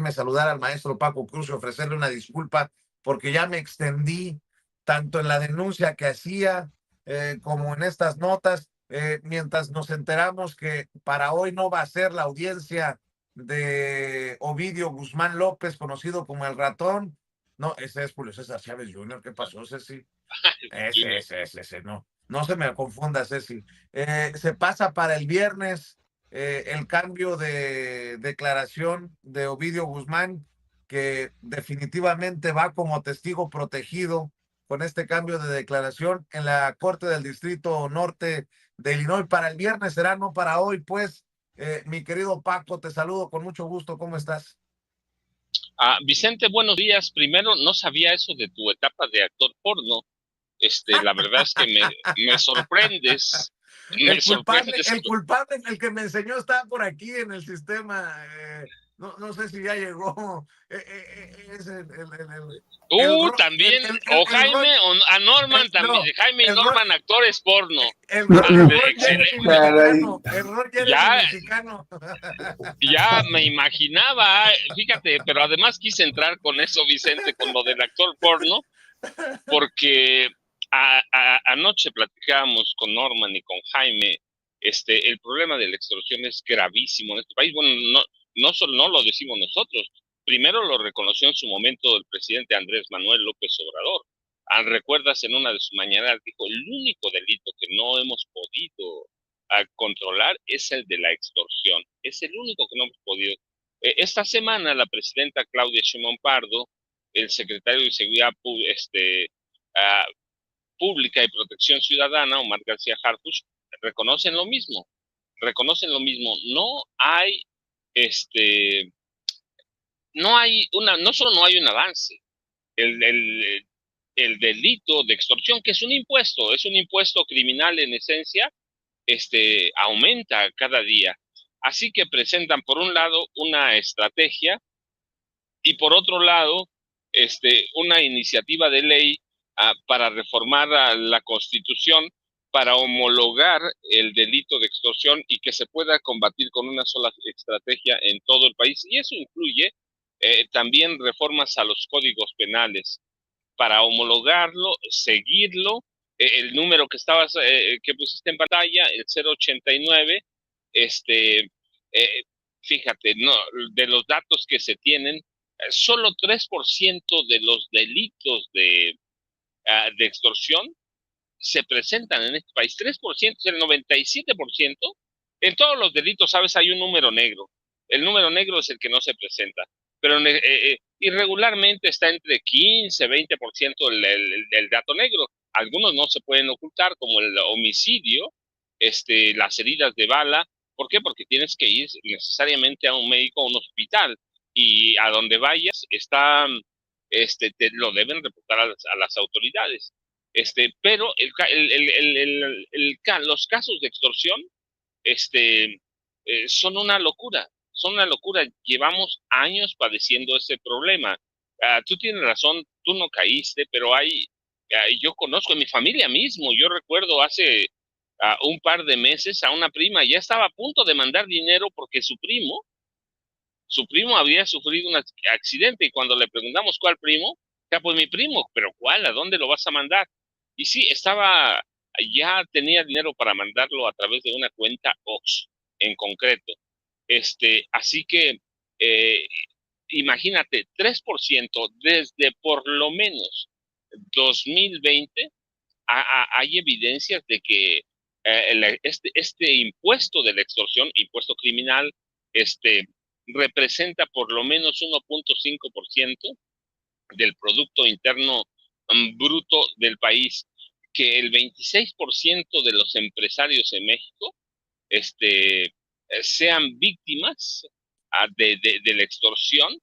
permitirme saludar al maestro Paco Cruz y ofrecerle una disculpa porque ya me extendí tanto en la denuncia que hacía como en estas notas, mientras nos enteramos que para hoy no va a ser la audiencia de Ovidio Guzmán López, conocido como el Ratón. No, ese es Julio César Chávez Jr. ¿Qué pasó, Ceci? Ese, no. No se me confunda, Ceci. Se pasa para el viernes el cambio de declaración de Ovidio Guzmán, que definitivamente va como testigo protegido con este cambio de declaración en la Corte del Distrito Norte de Illinois. Para el viernes será, no para hoy, pues. Mi querido Paco, te saludo con mucho gusto. ¿Cómo estás? Vicente, buenos días. Primero, no sabía eso de tu etapa de actor porno. La verdad es que me sorprendes. Me sorprendes. El culpable, el que me enseñó está por aquí en el sistema. No sé si ya llegó. Es También, o Ron, Jaime, o a Norman también. no, Jaime y el Ron, Norman, actores porno. el Ron Jeremy Excelente. Caray. mexicano. El Ron Jeremy Ya, mexicano. ya me imaginaba, fíjate, pero además quise entrar con eso, Vicente, con lo del actor porno, porque anoche platicábamos con Norman y con Jaime. El problema de la extorsión es gravísimo en este país. Bueno, no solo no lo decimos nosotros, primero lo reconoció en su momento el presidente Andrés Manuel López Obrador. Recuerdas, en una de sus mañanas dijo: el único delito que no hemos podido controlar es el de la extorsión, es el único que no hemos podido. Esta semana la presidenta Claudia Sheinbaum Pardo, el secretario de Seguridad uh, Pública y Protección Ciudadana, Omar García Harfuch, reconocen lo mismo. No hay, no solo no hay un avance, el, el, el delito de extorsión, que es un impuesto criminal en esencia, aumenta cada día. Así que presentan, por un lado, una estrategia, y por otro lado, una iniciativa de ley para reformar la Constitución, para homologar el delito de extorsión y que se pueda combatir con una sola estrategia en todo el país. Y eso incluye también reformas a los códigos penales para homologarlo, seguirlo. El número que pusiste en pantalla, el 089, fíjate, no, de los datos que se tienen, solo 3% de los delitos de extorsión se presentan en este país. 3%, el 97%. En todos los delitos, sabes, hay un número negro. El número negro es el que no se presenta, pero irregularmente está entre 15 y 20% el dato negro. Algunos no se pueden ocultar, como el homicidio, las heridas de bala. ¿Por qué? Porque tienes que ir necesariamente a un médico, a un hospital, y a donde vayas te lo deben reportar a las autoridades. Pero los casos de extorsión son una locura. Son una locura. Llevamos años padeciendo ese problema. Tú tienes razón, tú no caíste, pero yo conozco en mi familia mismo. Yo recuerdo hace un par de meses a una prima, ya estaba a punto de mandar dinero porque su primo había sufrido un accidente, y cuando le preguntamos cuál primo, ya, pues mi primo. ¿Pero cuál? ¿A dónde lo vas a mandar? Y sí, ya tenía dinero para mandarlo a través de una cuenta OX en concreto. Así que eh, imagínate, 3% desde por lo menos 2020. Hay evidencias de que este impuesto de la extorsión, impuesto criminal, representa por lo menos 1.5% del Producto Interno Bruto del país, que el 26% de los empresarios en México sean víctimas de la extorsión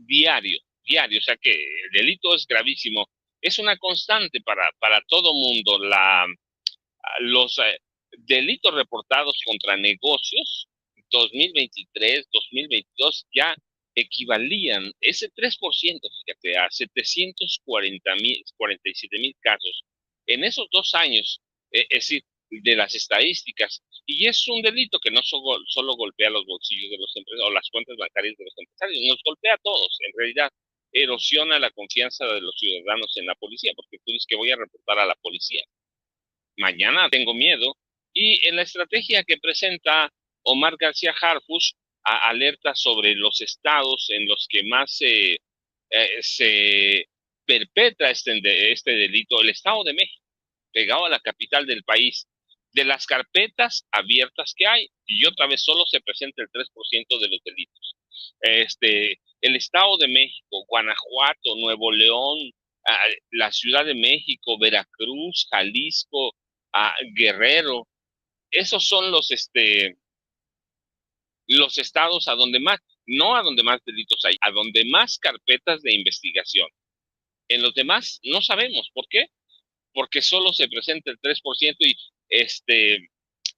diario, o sea que el delito es gravísimo. Es una constante para todo mundo. Los delitos reportados contra negocios 2023, 2022 ya equivalían ese 3%, fíjate, a 747,000 casos. En esos 2 años, es decir, de las estadísticas, Y es un delito que no solo golpea los bolsillos de los empresarios o las cuentas bancarias de los empresarios, nos golpea a todos. En realidad, erosiona la confianza de los ciudadanos en la policía, porque tú dices que voy a reportar a la policía. Mañana tengo miedo. Y en la estrategia que presenta Omar García Harfuch, alerta sobre los estados en los que más se perpetra este delito. El Estado de México, pegado a la capital del país, de las carpetas abiertas que hay, y otra vez solo se presenta el 3% de los delitos. El Estado de México, Guanajuato, Nuevo León, la Ciudad de México, Veracruz, Jalisco, Guerrero, esos son los estados a donde más, no a donde más delitos hay, a donde más carpetas de investigación. En los demás no sabemos por qué, porque solo se presenta el 3% y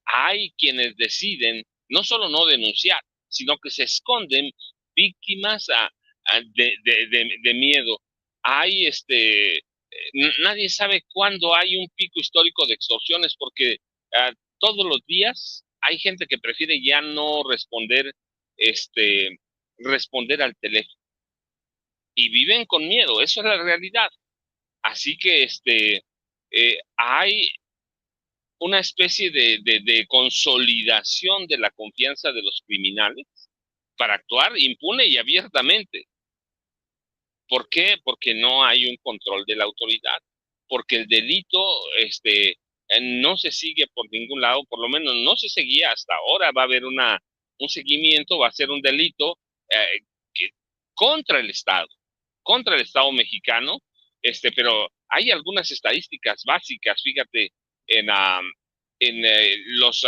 hay quienes deciden no solo no denunciar, sino que se esconden víctimas de miedo. Hay nadie sabe cuándo hay un pico histórico de extorsiones, porque todos los días hay gente que prefiere ya no responder al teléfono y viven con miedo. Eso es la realidad. Así que hay una especie de consolidación de la confianza de los criminales para actuar impune y abiertamente. ¿Por qué? Porque no hay un control de la autoridad, porque el delito no se sigue por ningún lado, por lo menos no se seguía hasta ahora. Va a haber un seguimiento, va a ser un delito que, contra el Estado mexicano, pero hay algunas estadísticas básicas, fíjate, en los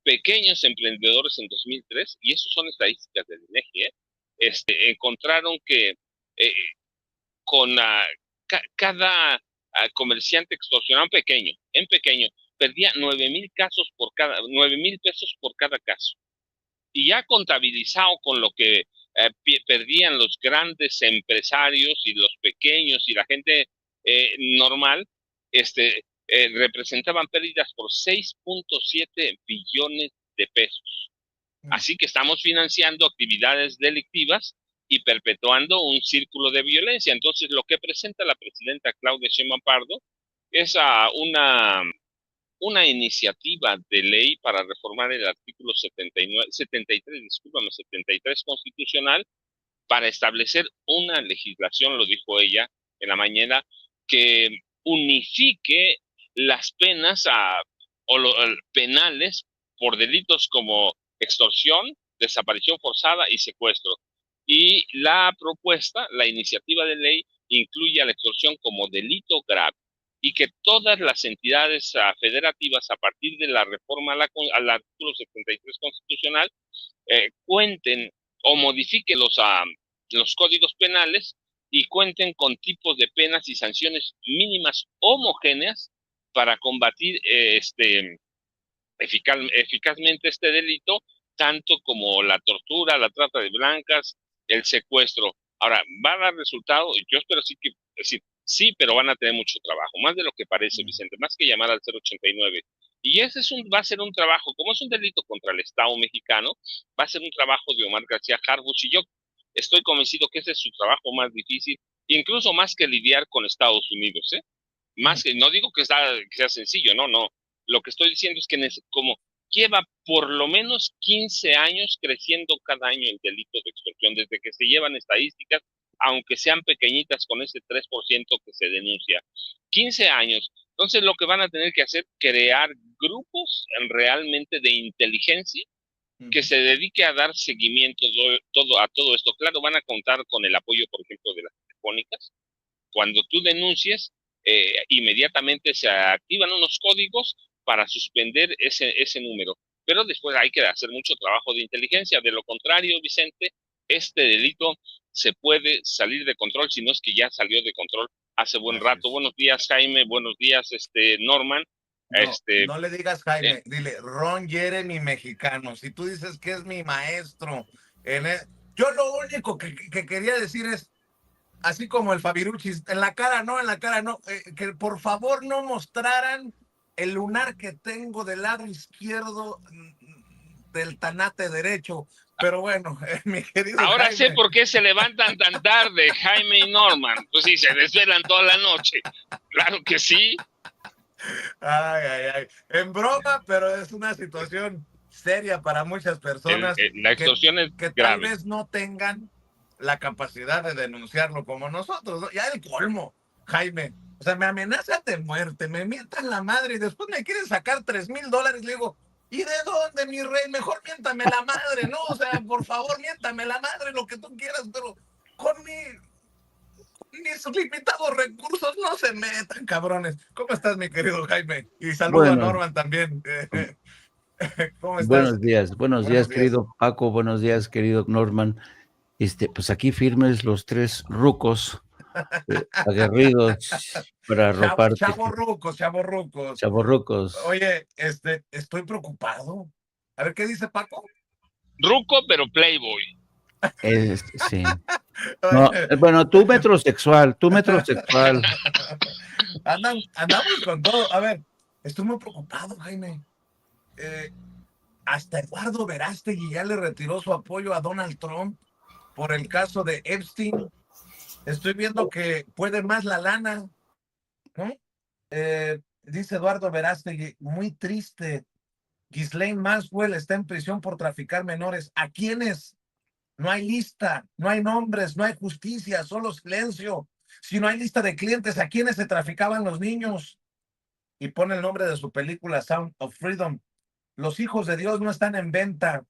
pequeños emprendedores en 2003, y eso son estadísticas del INEGI, encontraron que con cada comerciante extorsionado en pequeño, perdía 9,000 pesos por cada caso. Y ya contabilizado con lo que perdían los grandes empresarios y los pequeños y la gente normal, representaban pérdidas por 6.7 billones de pesos. Así que estamos financiando actividades delictivas y perpetuando un círculo de violencia. Entonces, lo que presenta la presidenta Claudia Sheinbaum Pardo es una iniciativa de ley para reformar el artículo 73 constitucional, para establecer una legislación, lo dijo ella en la mañana, que unifique las penas penales por delitos como extorsión, desaparición forzada y secuestro. Y la propuesta, la iniciativa de ley, incluye a la extorsión como delito grave, y que todas las entidades federativas, a partir de la reforma al artículo 73 constitucional, cuenten o modifiquen los códigos penales y cuenten con tipos de penas y sanciones mínimas homogéneas para combatir eficazmente este delito, tanto como la tortura, la trata de blancas, el secuestro. Ahora, ¿va a dar resultado? Yo espero sí, pero van a tener mucho trabajo, más de lo que parece, Vicente, más que llamar al 089. Y ese va a ser un trabajo, como es un delito contra el Estado mexicano, va a ser un trabajo de Omar García Harfuch, y yo estoy convencido que ese es su trabajo más difícil, incluso más que lidiar con Estados Unidos, ¿eh? Más que, no digo que sea sencillo, no. Lo que estoy diciendo es que como lleva por lo menos 15 años creciendo cada año el delito de extorsión, desde que se llevan estadísticas, aunque sean pequeñitas, con ese 3% que se denuncia. 15 años. Entonces, lo que van a tener que hacer, crear grupos realmente de inteligencia que se dedique a dar seguimiento a todo esto. Claro, van a contar con el apoyo, por ejemplo, de las telefónicas. Cuando tú denuncies, inmediatamente se activan unos códigos para suspender ese número. Pero después hay que hacer mucho trabajo de inteligencia. De lo contrario, Vicente, este delito se puede salir de control, si no es que ya salió de control hace buen rato. Buenos días, Jaime. Buenos días, Norman. No le digas Jaime, dile Ron Jeremy mexicano. Si tú dices que es mi maestro, yo lo único que quería decir es, así como el Fabiruchis, en la cara no, que por favor no mostraran el lunar que tengo del lado izquierdo del tanate derecho. Pero bueno, mi querido Ahora Jaime. sé por qué se levantan tan tarde Jaime y Norman. Pues sí, se desvelan toda la noche. Claro que sí. Ay. En broma, pero es una situación seria para muchas personas La extorsión es que tal grave. vez no tengan la capacidad de denunciarlo como nosotros, ¿no? Ya el colmo, Jaime. O sea, me amenazan de muerte, me mientan la madre y después me quieren sacar $3,000. Le digo, ¿y de dónde, mi rey? Mejor miéntame la madre, ¿no? O sea, por favor, miéntame la madre, lo que tú quieras, pero con mis limitados recursos no se metan, cabrones. ¿Cómo estás, mi querido Jaime? Y saludo a Bueno, Norman también. ¿Cómo estás? buenos días, Buenos días. querido Paco, buenos días, querido Norman. Pues aquí firmes los tres rucos aguerridos para arroparte, Chavorrucos. chavorrucos. Oye, estoy preocupado. A ver, ¿qué dice Paco? Ruco, pero playboy. Sí. No, bueno, tú metrosexual. Andamos con todo. A ver, estoy muy preocupado, Jaime. Hasta Eduardo Verástegui ya le retiró su apoyo a Donald Trump por el caso de Epstein. Estoy viendo que puede más la lana, ¿no? Dice Eduardo Verástegui, muy triste. Ghislaine Maxwell está en prisión por traficar menores. ¿A quiénes? No hay lista, no hay nombres, no hay justicia, solo silencio. Si no hay lista de clientes, ¿a quiénes se traficaban los niños? Y pone el nombre de su película Sound of Freedom. Los hijos de Dios no están en venta.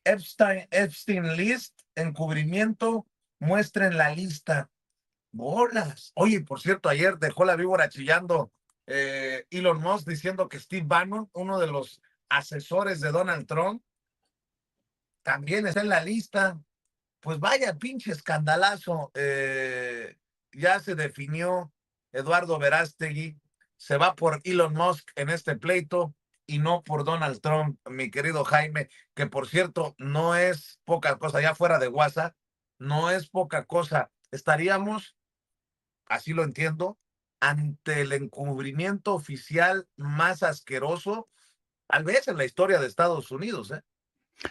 Epstein List, encubrimiento, muestren la lista. Bolas. Oye, por cierto, ayer dejó la víbora chillando Elon Musk diciendo que Steve Bannon, uno de los asesores de Donald Trump, también está en la lista. Pues vaya pinche escandalazo. Ya se definió Eduardo Verástegui. Se va por Elon Musk en este pleito y no por Donald Trump, mi querido Jaime, que por cierto no es poca cosa, ya fuera de WhatsApp, no es poca cosa. Estaríamos, así lo entiendo, ante el encubrimiento oficial más asqueroso, tal vez en la historia de Estados Unidos, ¿eh?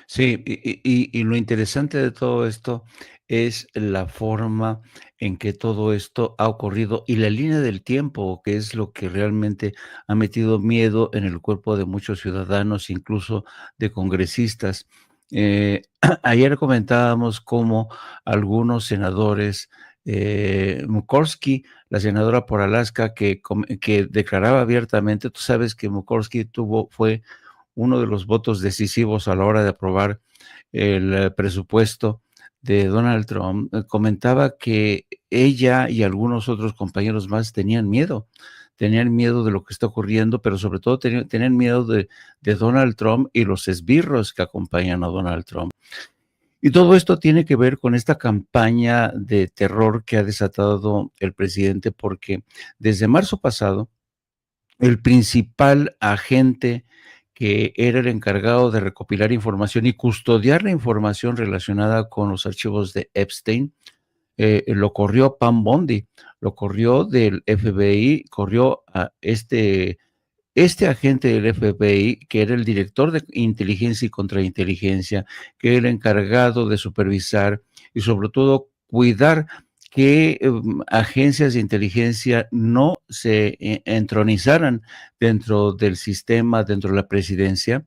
Sí, y lo interesante de todo esto es la forma en que todo esto ha ocurrido y la línea del tiempo, que es lo que realmente ha metido miedo en el cuerpo de muchos ciudadanos, incluso de congresistas. Ayer comentábamos cómo algunos senadores, Murkowski, la senadora por Alaska, que declaraba abiertamente, tú sabes que Murkowski fue uno de los votos decisivos a la hora de aprobar el presupuesto de Donald Trump, comentaba que ella y algunos otros compañeros más tenían miedo de lo que está ocurriendo, pero sobre todo tenían miedo de Donald Trump y los esbirros que acompañan a Donald Trump. Y todo esto tiene que ver con esta campaña de terror que ha desatado el presidente, porque desde marzo pasado, el principal agente que era el encargado de recopilar información y custodiar la información relacionada con los archivos de Epstein, lo corrió Pam Bondi, lo corrió del FBI, corrió a este agente del FBI, que era el director de inteligencia y contrainteligencia, que era el encargado de supervisar y sobre todo cuidar que agencias de inteligencia no se entronizaran dentro del sistema, dentro de la presidencia.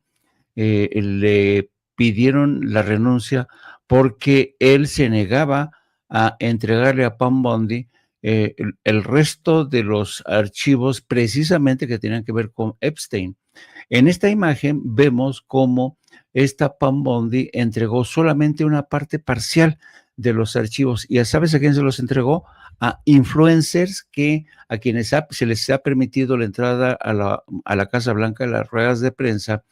Le pidieron la renuncia porque él se negaba a entregarle a Pam Bondi el resto de los archivos precisamente que tenían que ver con Epstein. En esta imagen vemos cómo esta Pam Bondi entregó solamente una parte parcial de los archivos. ¿Y sabes a quién se los entregó? A influencers a quienes se les ha permitido la entrada a la Casa Blanca, a las ruedas de prensa,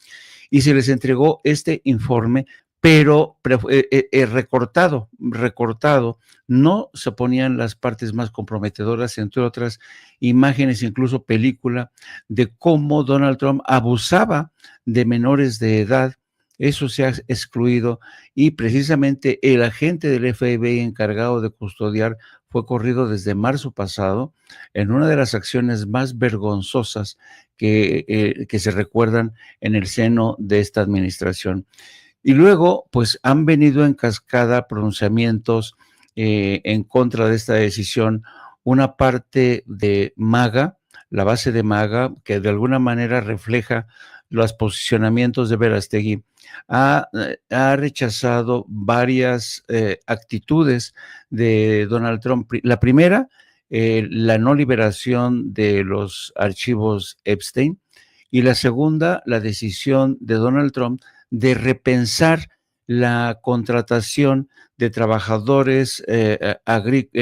y se les entregó este informe, pero recortado, no se ponían las partes más comprometedoras, entre otras imágenes, incluso película, de cómo Donald Trump abusaba de menores de edad eso se ha excluido y precisamente el agente del FBI encargado de custodiar fue corrido desde marzo pasado en una de las acciones más vergonzosas que se recuerdan en el seno de esta administración. Y luego, pues han venido en cascada pronunciamientos en contra de esta decisión, una parte de MAGA, la base de MAGA, que de alguna manera refleja los posicionamientos de Verástegui, ha rechazado varias actitudes de Donald Trump. La primera, la no liberación de los archivos Epstein, y la segunda, la decisión de Donald Trump de repensar la contratación de trabajadores,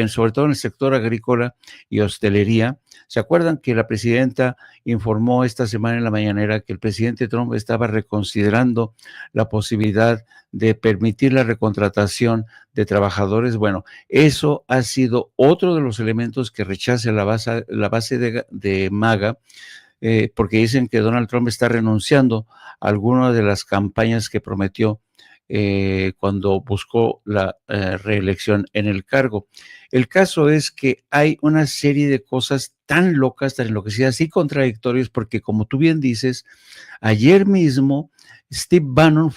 sobre todo en el sector agrícola y hostelería. ¿Se acuerdan que la presidenta informó esta semana en la mañanera que el presidente Trump estaba reconsiderando la posibilidad de permitir la recontratación de trabajadores? Bueno, eso ha sido otro de los elementos que rechaza la base de MAGA, porque dicen que Donald Trump está renunciando a algunas de las campañas que prometió cuando buscó la reelección en el cargo. El caso es que hay una serie de cosas tan locas, tan enloquecidas y contradictorias, porque como tú bien dices, ayer mismo Steve Bannon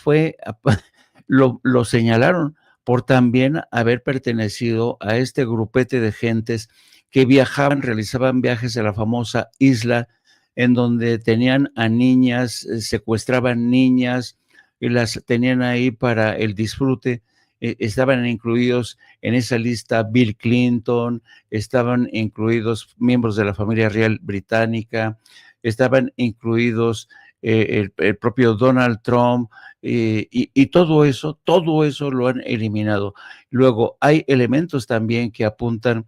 lo señalaron por también haber pertenecido a este grupete de gentes que viajaban, realizaban viajes a la famosa isla en donde tenían a niñas, secuestraban niñas y las tenían ahí para el disfrute. Estaban incluidos en esa lista Bill Clinton, estaban incluidos miembros de la familia real británica, estaban incluidos el propio Donald Trump, y todo eso lo han eliminado. Luego hay elementos también que apuntan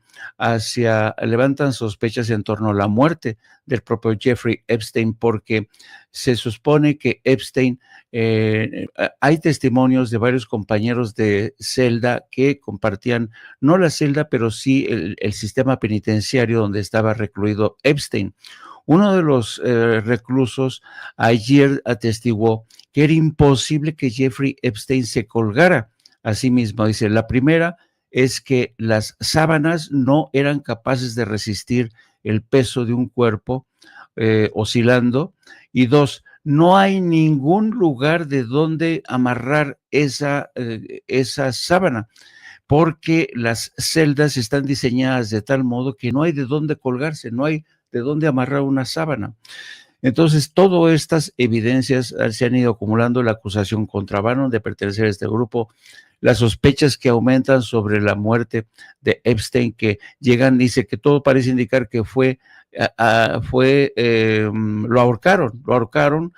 levantan sospechas en torno a la muerte del propio Jeffrey Epstein, porque se supone que Epstein, hay testimonios de varios compañeros de celda que compartían, no la celda, pero sí el sistema penitenciario donde estaba recluido Epstein. Uno de los reclusos ayer atestiguó que era imposible que Jeffrey Epstein se colgara a sí mismo. Dice, la primera es que las sábanas no eran capaces de resistir el peso de un cuerpo oscilando, y dos, no hay ningún lugar de donde amarrar esa sábana, porque las celdas están diseñadas de tal modo que no hay de dónde colgarse, no hay de dónde amarrar una sábana. Entonces, todas estas evidencias se han ido acumulando, la acusación contra Bannon de pertenecer a este grupo, las sospechas que aumentan sobre la muerte de Epstein, que llegan, dice que todo parece indicar que lo ahorcaron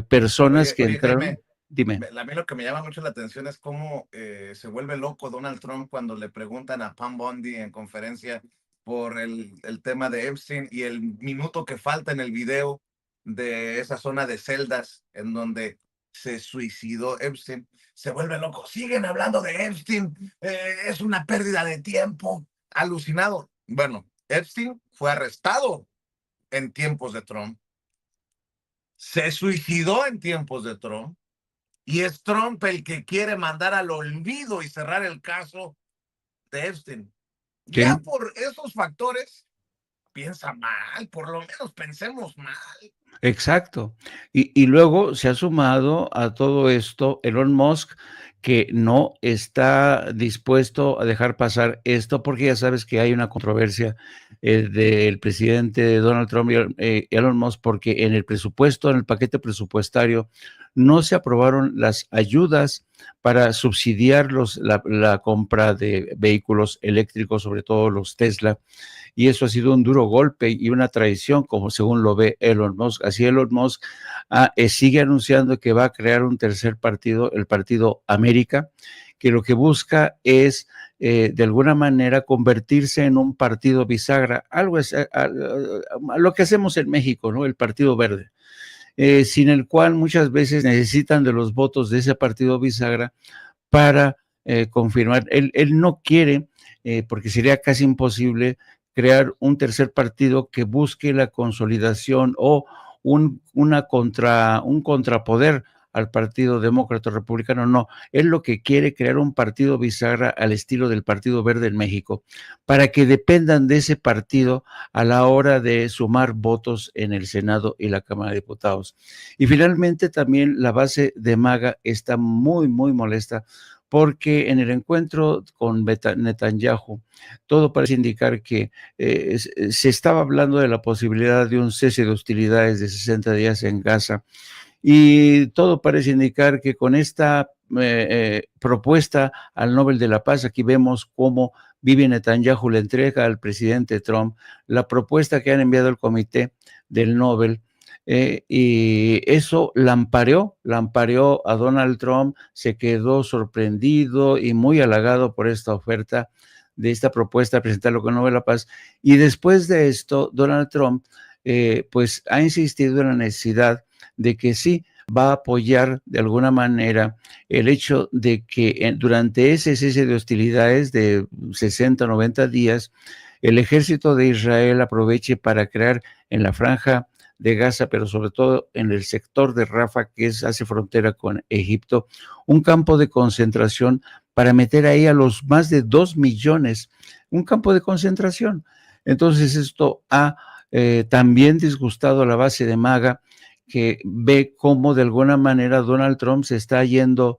personas que entraron. Jaime, Dime. a mí lo que me llama mucho la atención es cómo se vuelve loco Donald Trump cuando le preguntan a Pam Bondi en conferencia por el tema de Epstein, y el minuto que falta en el video de esa zona de celdas en donde se suicidó Epstein. Se vuelve loco. Siguen hablando de Epstein. Es una pérdida de tiempo. Alucinado. Bueno, Epstein fue arrestado en tiempos de Trump. Se suicidó en tiempos de Trump. Y es Trump el que quiere mandar al olvido y cerrar el caso de Epstein. ¿Sí? Ya por esos factores, piensa mal, por lo menos pensemos mal. Exacto. Y luego se ha sumado a todo esto Elon Musk, que no está dispuesto a dejar pasar esto, porque ya sabes que hay una controversia del presidente Donald Trump y Elon Musk, porque en el presupuesto, en el paquete presupuestario, no se aprobaron las ayudas para subsidiar la compra de vehículos eléctricos, sobre todo los Tesla. Y eso ha sido un duro golpe y una traición, como según lo ve Elon Musk. Así Elon Musk sigue anunciando que va a crear un tercer partido, el Partido América, que lo que busca es de alguna manera convertirse en un partido bisagra, algo es lo que hacemos en México, ¿no? El Partido Verde, sin el cual muchas veces necesitan de los votos de ese partido bisagra para confirmar. Él no quiere, porque sería casi imposible, crear un tercer partido que busque la consolidación o un contrapoder al Partido Demócrata Republicano, no, él lo que quiere crear un partido bisagra al estilo del Partido Verde en México, para que dependan de ese partido a la hora de sumar votos en el Senado y la Cámara de Diputados. Y finalmente también la base de MAGA está muy, muy molesta porque en el encuentro con Netanyahu todo parece indicar que se estaba hablando de la posibilidad de un cese de hostilidades de 60 días en Gaza, y todo parece indicar que con esta propuesta al Nobel de la Paz, aquí vemos cómo Bibi Netanyahu le entrega al presidente Trump la propuesta que han enviado al comité del Nobel, y eso lampareó a Donald Trump, se quedó sorprendido y muy halagado por esta oferta, de esta propuesta de presentarlo con Nobel de la Paz, y después de esto Donald Trump pues ha insistido en la necesidad de que sí va a apoyar de alguna manera el hecho de que durante ese cese de hostilidades de 60 o 90 días, el ejército de Israel aproveche para crear en la franja de Gaza, pero sobre todo en el sector de Rafah, que hace frontera con Egipto, un campo de concentración para meter ahí a los más de 2 millones, un campo de concentración. Entonces esto ha también disgustado a la base de MAGA, que ve cómo de alguna manera Donald Trump se está yendo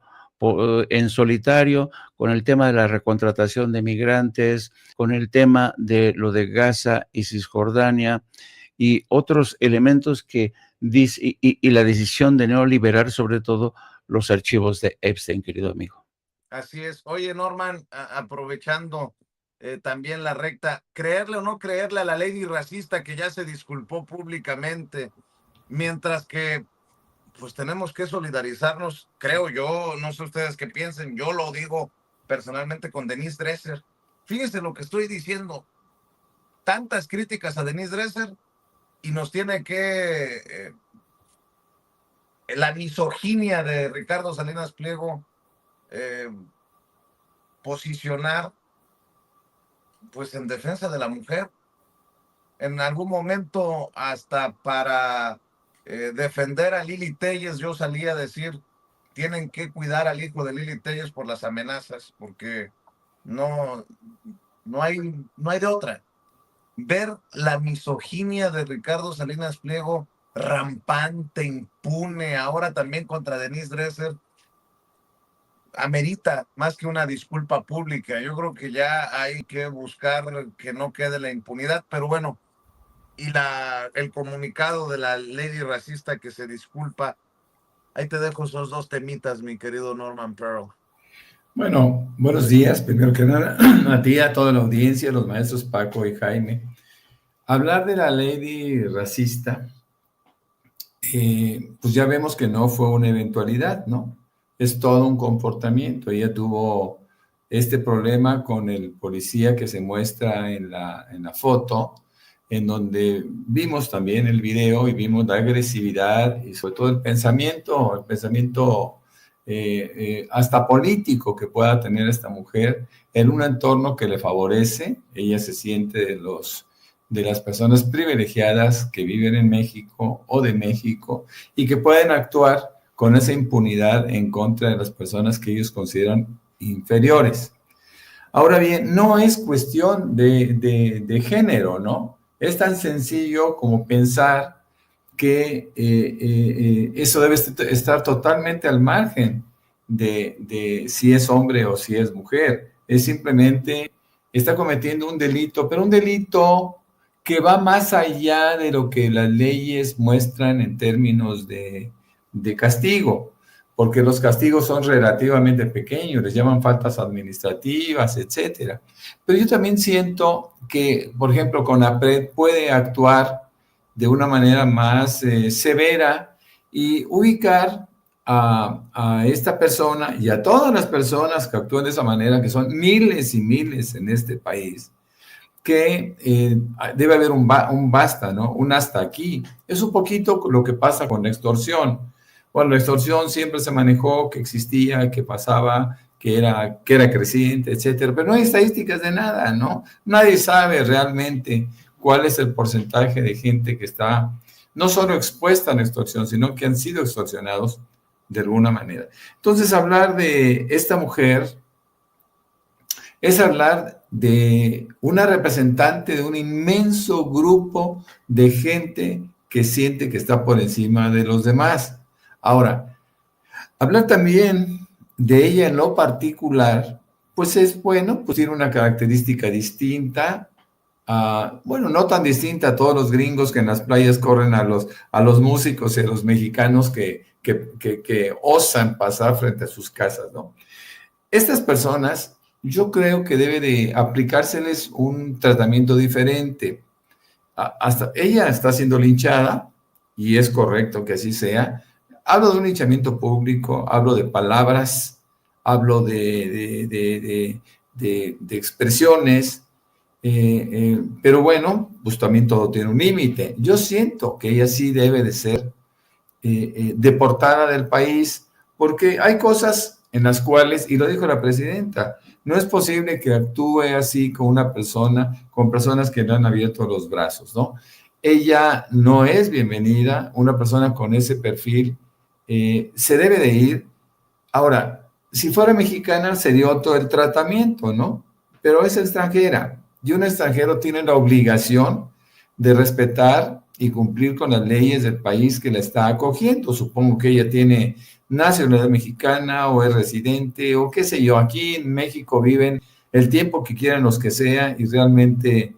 en solitario con el tema de la recontratación de migrantes, con el tema de lo de Gaza y Cisjordania y otros elementos que dice, y la decisión de no liberar sobre todo los archivos de Epstein, querido amigo. Así es. Oye, Norman, aprovechando también la recta, creerle o no creerle a la lady racista que ya se disculpó públicamente, mientras que pues tenemos que solidarizarnos, creo yo, no sé ustedes qué piensen, yo lo digo personalmente con Denise Dresser. Fíjense lo que estoy diciendo, tantas críticas a Denise Dresser y nos tiene que la misoginia de Ricardo Salinas Pliego posicionar pues en defensa de la mujer. En algún momento hasta para defender a Lili Telles yo salí a decir, tienen que cuidar al hijo de Lili Telles por las amenazas, porque no hay de otra. Ver la misoginia de Ricardo Salinas Pliego rampante, impune, ahora también contra Denise Dresser, amerita más que una disculpa pública. Yo creo que ya hay que buscar que no quede la impunidad, pero bueno, y el comunicado de la lady racista que se disculpa. Ahí te dejo esos dos temitas, mi querido Norman Pearl. Bueno, buenos días, primero que nada, a ti, a toda la audiencia, los maestros Paco y Jaime. Hablar de la lady racista, pues ya vemos que no fue una eventualidad, ¿no? Es todo un comportamiento. Ella tuvo este problema con el policía que se muestra en la foto, en donde vimos también el video y vimos la agresividad y sobre todo el pensamiento hasta político que pueda tener esta mujer en un entorno que le favorece. Ella se siente de las personas privilegiadas que viven en México o de México y que pueden actuar con esa impunidad en contra de las personas que ellos consideran inferiores. Ahora bien, no es cuestión de género, ¿no? Es tan sencillo como pensar que eso debe estar totalmente al margen de si es hombre o si es mujer. Es simplemente, está cometiendo un delito, pero un delito que va más allá de lo que las leyes muestran en términos de castigo, porque los castigos son relativamente pequeños, les llaman faltas administrativas, etcétera. Pero yo también siento que, por ejemplo, CONAPRED puede actuar de una manera más severa y ubicar a esta persona y a todas las personas que actúan de esa manera, que son miles y miles en este país, que debe haber un basta, ¿no? Un hasta aquí. Es un poquito lo que pasa con la extorsión. Bueno, la extorsión siempre se manejó, que existía, que pasaba, que era creciente, etcétera, pero no hay estadísticas de nada, ¿no? Nadie sabe realmente cuál es el porcentaje de gente que está no solo expuesta a la extorsión, sino que han sido extorsionados de alguna manera. Entonces, hablar de esta mujer es hablar de una representante de un inmenso grupo de gente que siente que está por encima de los demás. Ahora, hablar también de ella en lo particular, pues es bueno, pues tiene una característica distinta, bueno, no tan distinta a todos los gringos que en las playas corren a los músicos y a los mexicanos que osan pasar frente a sus casas, ¿no? Estas personas, yo creo que debe de aplicárseles un tratamiento diferente. Hasta ella está siendo linchada, y es correcto que así sea. Hablo de un linchamiento público, hablo de palabras, hablo de expresiones, pero bueno, pues también todo tiene un límite. Yo siento que ella sí debe de ser deportada del país, porque hay cosas en las cuales, y lo dijo la presidenta, no es posible que actúe así con una persona, con personas que le han abierto los brazos, ¿no? Ella no es bienvenida, una persona con ese perfil se debe de ir. Ahora, si fuera mexicana sería otro el tratamiento, ¿no? Pero es extranjera, y un extranjero tiene la obligación de respetar y cumplir con las leyes del país que la está acogiendo. Supongo que ella tiene nacionalidad mexicana o es residente o qué sé yo. Aquí en México viven el tiempo que quieran los que sea, y realmente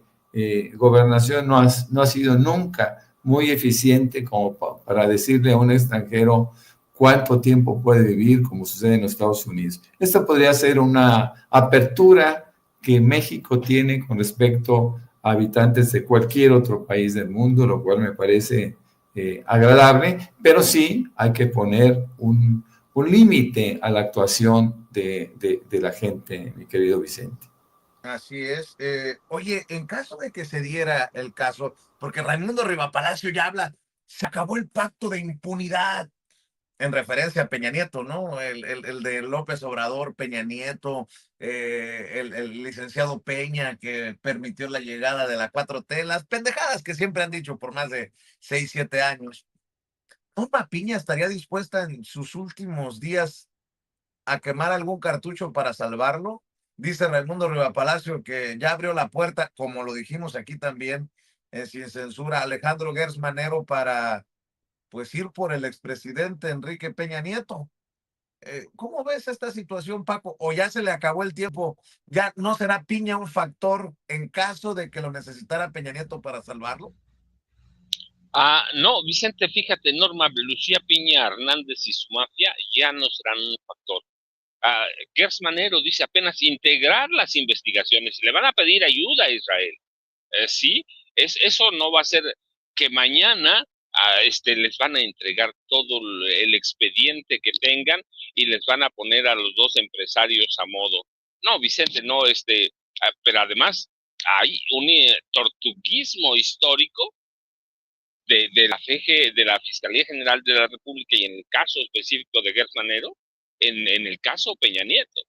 gobernación no ha sido nunca muy eficiente como para decirle a un extranjero cuánto tiempo puede vivir, como sucede en los Estados Unidos. Esta podría ser una apertura que México tiene con respecto a habitantes de cualquier otro país del mundo, lo cual me parece agradable, pero sí hay que poner un límite a la actuación de la gente, mi querido Vicente. Así es. Oye, en caso de que se diera el caso, porque Raimundo Rivapalacio ya habla, se acabó el pacto de impunidad, en referencia a Peña Nieto, ¿no? El de López Obrador, Peña Nieto, el licenciado Peña que permitió la llegada de la 4T, las pendejadas que siempre han dicho por más de 6, 7 años. ¿Norma Piña estaría dispuesta en sus últimos días a quemar algún cartucho para salvarlo? Dice Raimundo Rivapalacio que ya abrió la puerta, como lo dijimos aquí también, sin censura, Alejandro Gers Manero para pues ir por el expresidente Enrique Peña Nieto. ¿Cómo ves esta situación, Paco? ¿O ya se le acabó el tiempo? ¿Ya no será Piña un factor en caso de que lo necesitara Peña Nieto para salvarlo? No, Vicente, fíjate, Norma Lucía Piña Hernández y su mafia ya no serán un factor. Gers Manero dice apenas integrar las investigaciones. Le van a pedir ayuda a Israel. Sí, eso no va a ser que mañana les van a entregar todo el expediente que tengan y les van a poner a los dos empresarios a modo. No, Vicente, no, pero además hay un tortuguismo histórico de la FG, de la Fiscalía General de la República, y en el caso específico de Gers Manero, en el caso Peña Nieto.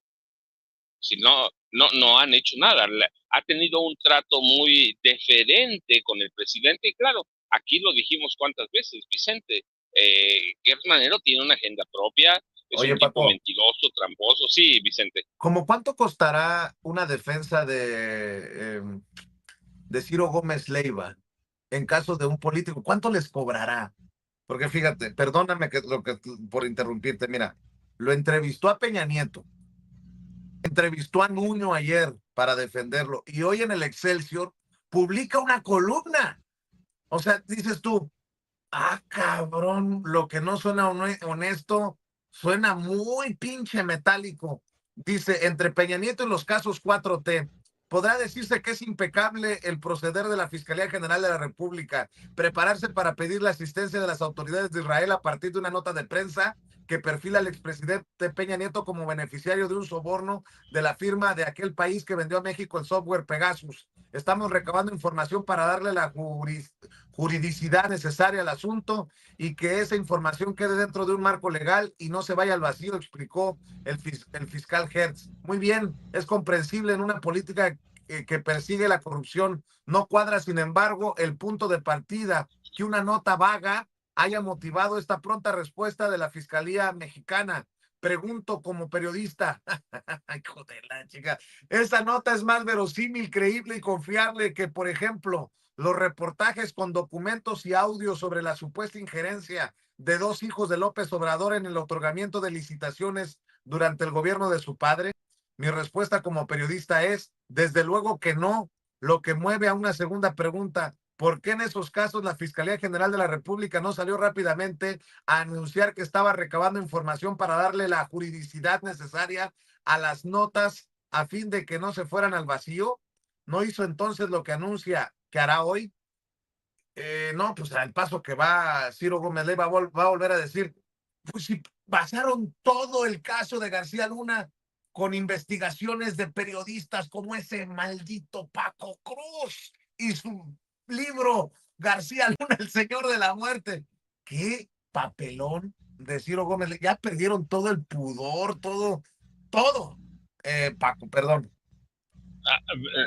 Si no han hecho nada. Ha tenido un trato muy deferente con el presidente, y claro, aquí lo dijimos cuántas veces, Vicente, Gers Manero tiene una agenda propia, es Oye, un tipo Paco, mentiroso, tramposo. Sí, Vicente. ¿cómo cuánto costará una defensa de Ciro Gómez Leiva en caso de un político? ¿Cuánto les cobrará? Porque fíjate, perdóname por interrumpirte, mira, lo entrevistó a Peña Nieto, entrevistó a Nuño ayer para defenderlo, y hoy en el Excelsior publica una columna. O sea, dices tú, cabrón, lo que no suena honesto, suena muy pinche metálico. Dice, entre Peña Nieto y los casos 4T, podrá decirse que es impecable el proceder de la Fiscalía General de la República, prepararse para pedir la asistencia de las autoridades de Israel a partir de una nota de prensa que perfila al expresidente Peña Nieto como beneficiario de un soborno de la firma de aquel país que vendió a México el software Pegasus. Estamos recabando información para darle la juridicidad necesaria al asunto y que esa información quede dentro de un marco legal y no se vaya al vacío, explicó el fiscal Hertz. Muy bien, es comprensible en una política que persigue la corrupción. No cuadra, sin embargo, el punto de partida, que una nota vaga haya motivado esta pronta respuesta de la Fiscalía Mexicana. Pregunto como periodista, hijo de la chica, esa nota es más verosímil, creíble y confiable que, por ejemplo, los reportajes con documentos y audios sobre la supuesta injerencia de 2 hijos de López Obrador en el otorgamiento de licitaciones durante el gobierno de su padre. Mi respuesta como periodista es, desde luego que no, lo que mueve a una segunda pregunta. ¿Por qué en esos casos la Fiscalía General de la República no salió rápidamente a anunciar que estaba recabando información para darle la juridicidad necesaria a las notas a fin de que no se fueran al vacío? ¿No hizo entonces lo que anuncia que hará hoy? No, pues al paso que va Ciro Gómez Leiva va a volver a decir, pues si basaron todo el caso de García Luna con investigaciones de periodistas como ese maldito Paco Cruz y su libro García Luna, el Señor de la Muerte. Qué papelón de Ciro Gómez Leiva. Ya perdieron todo el pudor, todo. Paco, perdón.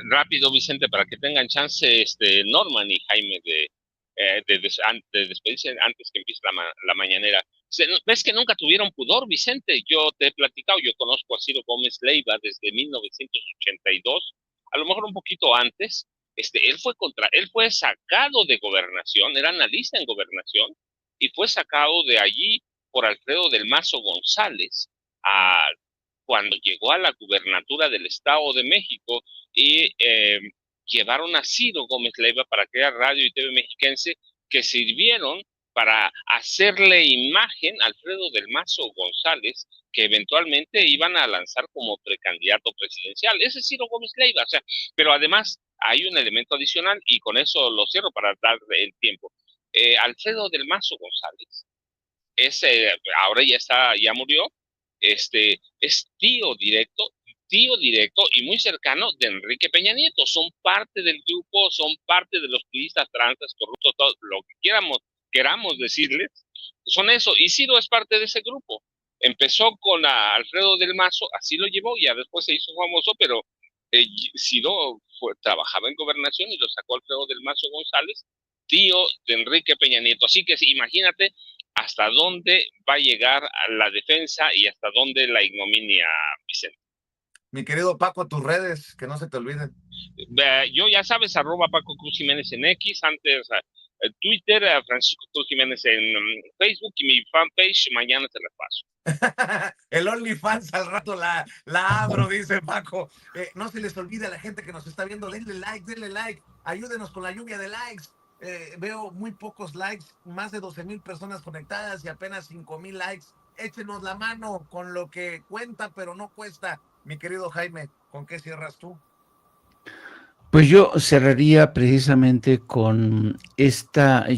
Rápido, Vicente, para que tengan chance Norman y Jaime de despedirse antes que empiece la mañanera. ¿Ves que nunca tuvieron pudor, Vicente? Yo te he platicado, yo conozco a Ciro Gómez Leiva desde 1982, a lo mejor un poquito antes. Él fue sacado de gobernación, era analista en gobernación, y fue sacado de allí por Alfredo del Mazo González cuando llegó a la gubernatura del Estado de México y llevaron a Ciro Gómez Leiva para crear Radio y TV Mexiquense, que sirvieron para hacerle imagen a Alfredo del Mazo González, que eventualmente iban a lanzar como precandidato presidencial. Ese es Ciro Gómez Leiva, o sea, pero además hay un elemento adicional, y con eso lo cierro para dar el tiempo. Alfredo del Mazo González, ahora ya murió, es tío directo y muy cercano de Enrique Peña Nieto. Son parte del grupo, son parte de los priistas, tranzas, corruptos, todo lo que queramos decirles, son eso. Y Ciro es parte de ese grupo. Empezó con Alfredo del Mazo, así lo llevó, ya después se hizo famoso, pero Ciro trabajaba en gobernación y lo sacó Alfredo del Mazo González, tío de Enrique Peña Nieto. Así que imagínate hasta dónde va a llegar la defensa y hasta dónde la ignominia, Vicente. Mi querido Paco, tus redes, que no se te olviden. Yo, ya sabes, @Paco Cruz Jiménez en X, antes Twitter, Francisco Cruz Jiménez en Facebook, y mi fanpage mañana te la paso. El OnlyFans al rato la abro, dice Paco. No se les olvide a la gente que nos está viendo, denle like, ayúdenos con la lluvia de likes. Veo muy pocos likes, más de 12,000 personas conectadas y apenas 5,000 likes. Échenos la mano con lo que cuenta, pero no cuesta. Mi querido Jaime, ¿con qué cierras tú? Pues yo cerraría precisamente con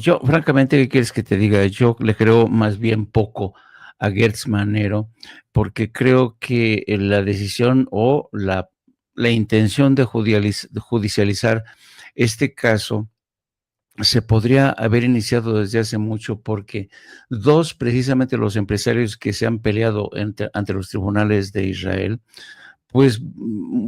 yo francamente, ¿qué quieres que te diga? Yo le creo más bien poco a Gertz Manero, porque creo que la decisión o la intención de judicializar este caso se podría haber iniciado desde hace mucho, porque precisamente los empresarios que se han peleado ante los tribunales de Israel, pues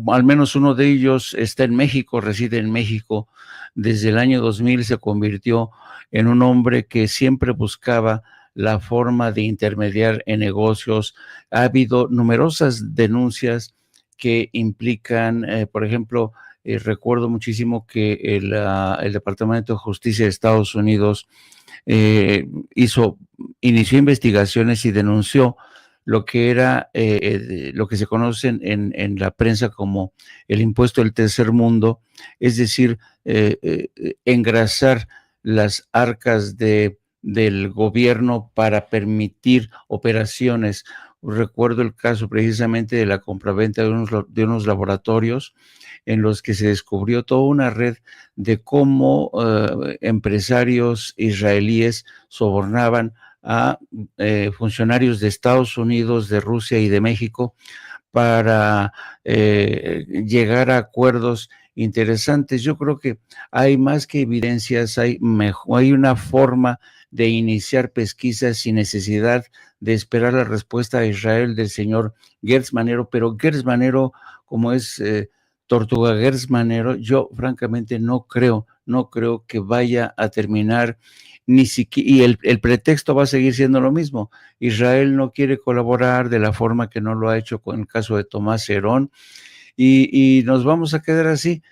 al menos uno de ellos está en México, reside en México. Desde el año 2000 se convirtió en un hombre que siempre buscaba la forma de intermediar en negocios. Ha habido numerosas denuncias que implican, por ejemplo, recuerdo muchísimo que el Departamento de Justicia de Estados Unidos inició investigaciones y denunció lo que era lo que se conoce en la prensa como el impuesto del tercer mundo, es decir, engrasar las arcas del gobierno para permitir operaciones. Recuerdo el caso precisamente de la compraventa de unos laboratorios en los que se descubrió toda una red de cómo empresarios israelíes sobornaban a funcionarios de Estados Unidos, de Rusia y de México para llegar a acuerdos interesantes. Yo creo que hay más que evidencias, hay una forma de iniciar pesquisas sin necesidad de esperar la respuesta a Israel del señor Gertz Manero, pero Gertz Manero, como es Tortuga Gertz Manero, yo francamente no creo no creo que vaya a terminar ni siquiera, y el pretexto va a seguir siendo lo mismo. Israel no quiere colaborar de la forma que no lo ha hecho con el caso de Tomás Herón, y nos vamos a quedar así,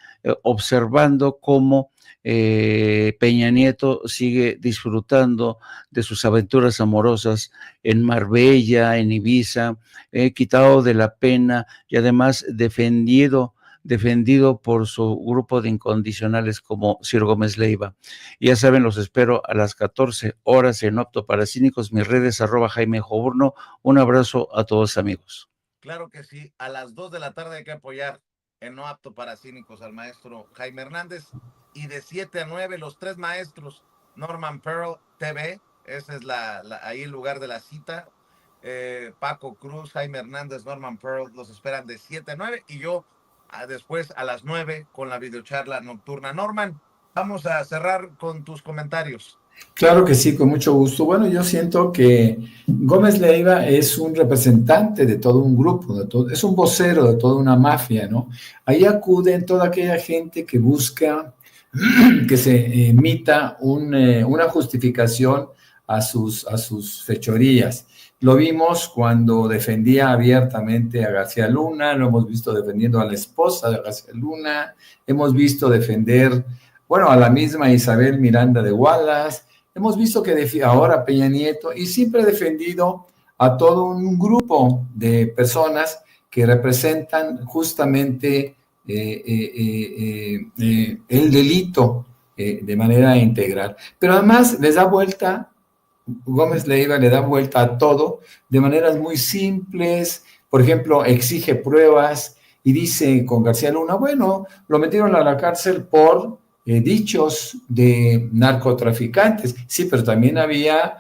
observando cómo Peña Nieto sigue disfrutando de sus aventuras amorosas en Marbella, en Ibiza, quitado de la pena y además defendido por su grupo de incondicionales como Ciro Gómez Leiva. Y ya saben, los espero a las 14 horas en Opto para Cínicos, mis redes @Jaime Joburno. Un abrazo a todos, amigos. Claro que sí, a las 2 de la tarde hay que apoyar en No Apto para Cínicos al maestro Jaime Hernández, y de 7 a 9 los tres maestros, Norman Pearl TV, ese es ahí el lugar de la cita. Paco Cruz, Jaime Hernández, Norman Pearl los esperan de 7 a 9, y yo después a las 9 con la videocharla nocturna. Norman, vamos a cerrar con tus comentarios. Claro que sí, con mucho gusto. Bueno, yo siento que Gómez Leiva es un representante de todo un grupo, es un vocero de toda una mafia, ¿no? Ahí acuden toda aquella gente que busca que se emita una justificación a sus fechorías. Lo vimos cuando defendía abiertamente a García Luna, lo hemos visto defendiendo a la esposa de García Luna, hemos visto defender, bueno, a la misma Isabel Miranda de Wallace, hemos visto que ahora Peña Nieto, y siempre ha defendido a todo un grupo de personas que representan justamente el delito de manera integral. Pero además les da vuelta, Gómez Leiva le da vuelta a todo de maneras muy simples. Por ejemplo, exige pruebas y dice con García Luna, bueno, lo metieron a la cárcel por dichos de narcotraficantes. Sí, pero también había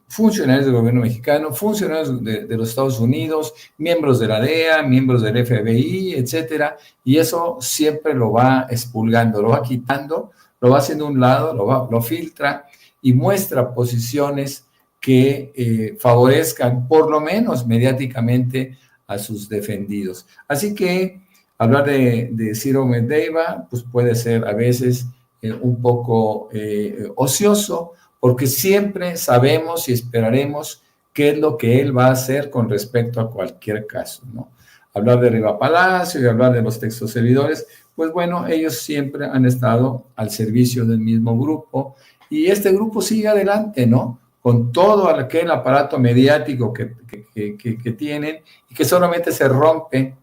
funcionarios del gobierno mexicano, funcionarios de los Estados Unidos, miembros de la DEA, miembros del FBI, etcétera, y eso siempre lo va expulgando, lo va quitando, lo va haciendo a un lado, lo filtra y muestra posiciones que favorezcan, por lo menos mediáticamente, a sus defendidos. Así que hablar de Ciro Gómez Leiva, pues puede ser a veces un poco ocioso, porque siempre sabemos y esperaremos qué es lo que él va a hacer con respecto a cualquier caso, ¿no? Hablar de Riva Palacio y hablar de los textos servidores, pues bueno, ellos siempre han estado al servicio del mismo grupo, y este grupo sigue adelante, ¿no? Con todo aquel aparato mediático que tienen, y que solamente se rompe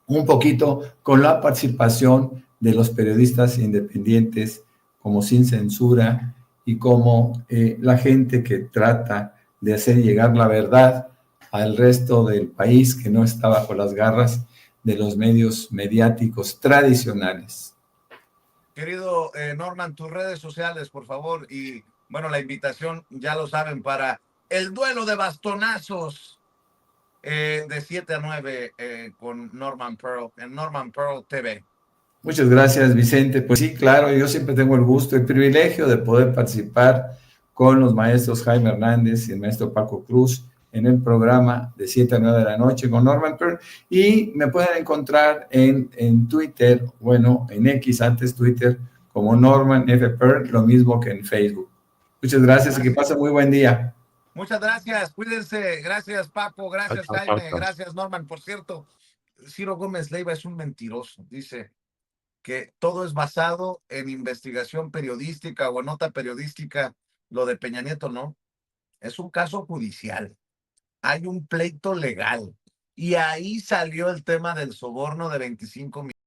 un poquito con la participación de los periodistas independientes, como Sin Censura, y como la gente que trata de hacer llegar la verdad al resto del país, que no está bajo las garras de los medios mediáticos tradicionales. Querido Norman, tus redes sociales, por favor, y bueno, la invitación, ya lo saben, para el duelo de bastonazos de 7 a 9 con Norman Pearl, en Norman Pearl TV. Muchas gracias, Vicente. Pues sí, claro, yo siempre tengo el gusto y el privilegio de poder participar con los maestros Jaime Hernández y el maestro Paco Cruz en el programa de 7 a 9 de la noche con Norman Pearl, y me pueden encontrar en Twitter, bueno, en X, antes Twitter, como Norman F. Pearl, lo mismo que en Facebook. Muchas gracias y que pasen muy buen día. Muchas gracias, cuídense. Gracias, Paco, gracias, Chao, chao, Jaime, chao, chao. gracias, Norman. Por cierto, Ciro Gómez Leiva es un mentiroso. Dice que todo es basado en investigación periodística o en nota periodística. Lo de Peña Nieto no, es un caso judicial. Hay un pleito legal, y ahí salió el tema del soborno de 25 millones.